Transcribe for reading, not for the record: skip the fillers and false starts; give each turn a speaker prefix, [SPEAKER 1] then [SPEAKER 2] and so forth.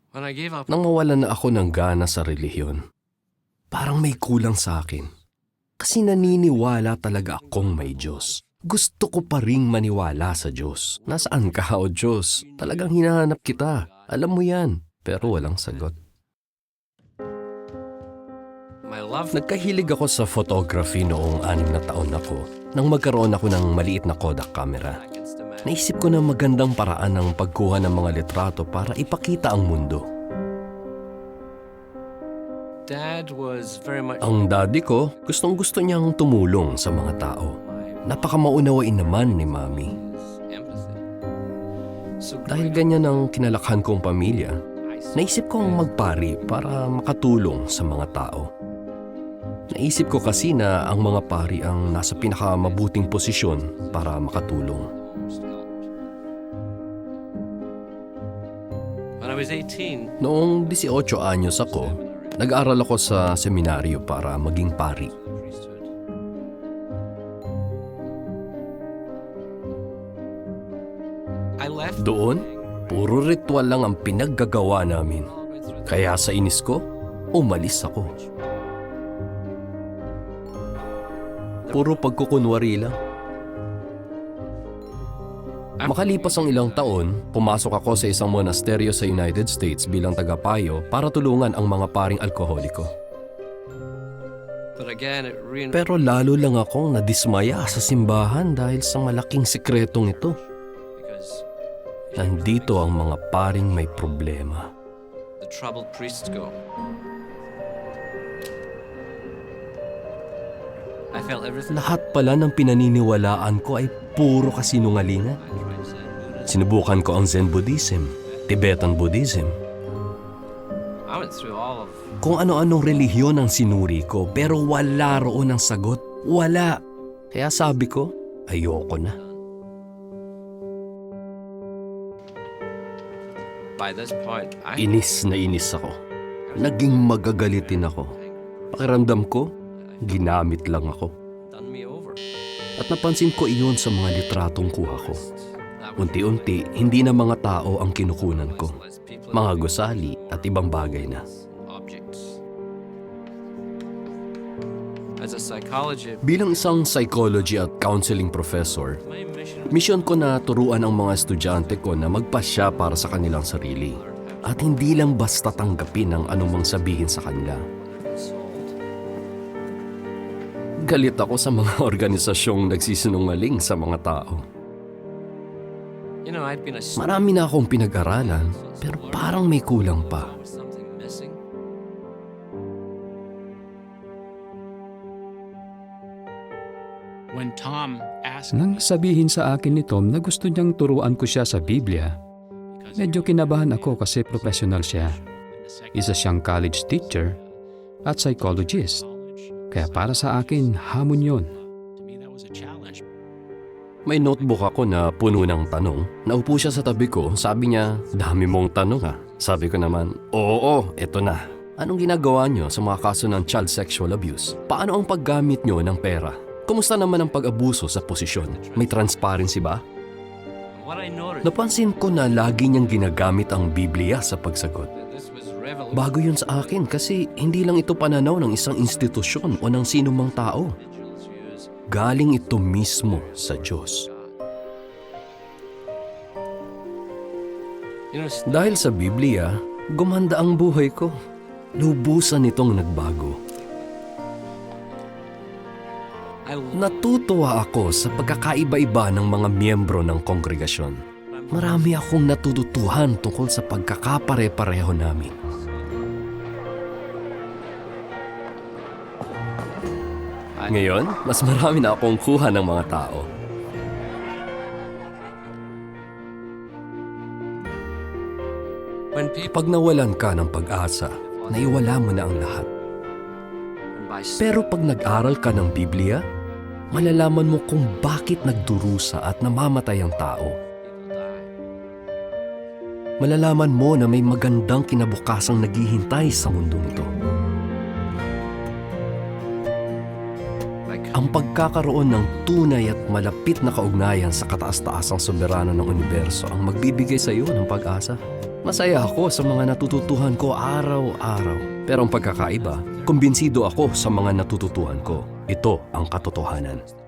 [SPEAKER 1] Nang mawalan na ako ng gana sa relihiyon, parang may kulang sa akin. Kasi naniniwala talaga akong may Diyos. Gusto ko pa ring maniwala sa Diyos. Nasaan ka, o Diyos? Talagang hinahanap kita. Alam mo yan. Pero walang sagot. Nagkahilig ako sa photography noong 6 na taon ako nang magkaroon ako ng maliit na Kodak camera. Naisip ko na magandang paraan ng pagkuha ng mga litrato para ipakita ang mundo. Ang daddy ko, gustong-gusto niyang tumulong sa mga tao. Napakamaunawain naman ni Mami. Dahil ganyan ang kinalakhan kong pamilya, naisip kong magpari para makatulong sa mga tao. Naisip ko kasi na ang mga pari ang nasa pinakamabuting posisyon para makatulong. Noong 18 anyos ako, nag-aaral ako sa seminaryo para maging pari. Doon, puro ritual lang ang pinaggagawa namin. Kaya sa inis ko, umalis ako. Puro pagkukunwari lang. Makalipas ang ilang taon, pumasok ako sa isang monasteryo sa United States bilang tagapayo para tulungan ang mga paring alkoholiko. Pero lalo lang akong nadismaya sa simbahan dahil sa malaking sikretong ito. Nandito ang mga paring may problema. Lahat pala ng pinaniniwalaan ko ay puro kasinungalingan. Sinubukan ko ang Zen Buddhism, Tibetan Buddhism. Kung ano-anong relihiyon ang sinuri ko, pero wala roon ang sagot. Wala. Kaya sabi ko, ayoko na. Inis na inis ako. Naging magagalitin ako. Pakiramdam ko, ginamit lang ako. At napansin ko iyon sa mga litratong kuha ko. Unti-unti, hindi na mga tao ang kinukunan ko. Mga gusali at ibang bagay na. Bilang isang psychology at counseling professor, misyon ko na turuan ang mga estudyante ko na magpasya para sa kanilang sarili. At hindi lang basta tanggapin ang anumang sabihin sa kanila. Galit ako sa mga organisasyong nagsisinungaling sa mga tao. Marami na akong pinag-aralan, pero parang may kulang pa.
[SPEAKER 2] Nang sabihin sa akin ni Tom na gusto niyang turuan ko siya sa Biblia, medyo kinabahan ako kasi professional siya. Isa siyang college teacher at psychologist. Kaya para sa akin, hamon yun.
[SPEAKER 1] May notebook ako na puno ng tanong. Naupo siya sa tabi ko. Sabi niya, dami mong tanong ha. Sabi ko naman, oo, eto na. Anong ginagawa niyo sa mga kaso ng child sexual abuse? Paano ang paggamit niyo ng pera? Kumusta naman ang pag-abuso sa posisyon? May transparency ba? Napansin ko na lagi niyang ginagamit ang Biblia sa pagsagot. Bago yun sa akin kasi hindi lang ito pananaw ng isang institusyon o ng sinumang tao. Galing ito mismo sa Diyos. Dahil sa Biblia, gumanda ang buhay ko. Lubusan itong nagbago. Natutuwa ako sa pagkakaiba-iba ng mga miyembro ng kongregasyon. Marami akong natututuhan tungkol sa pagkakapare-pareho namin. Ngayon, mas marami na akong kuha ng mga tao. Pag nawalan ka ng pag-asa, naiwala mo na ang lahat. Pero pag nag-aral ka ng Biblia, malalaman mo kung bakit nagdurusa at namamatay ang tao. Malalaman mo na may magandang kinabukasang naghihintay sa mundong ito. Ang pagkakaroon ng tunay at malapit na kaugnayan sa kataas-taasang soberano ng universo ang magbibigay sa iyo ng pag-asa. Masaya ako sa mga natututuhan ko araw-araw. Pero ang pagkakaiba, kumbinsido ako sa mga natututuhan ko. Ito ang katotohanan.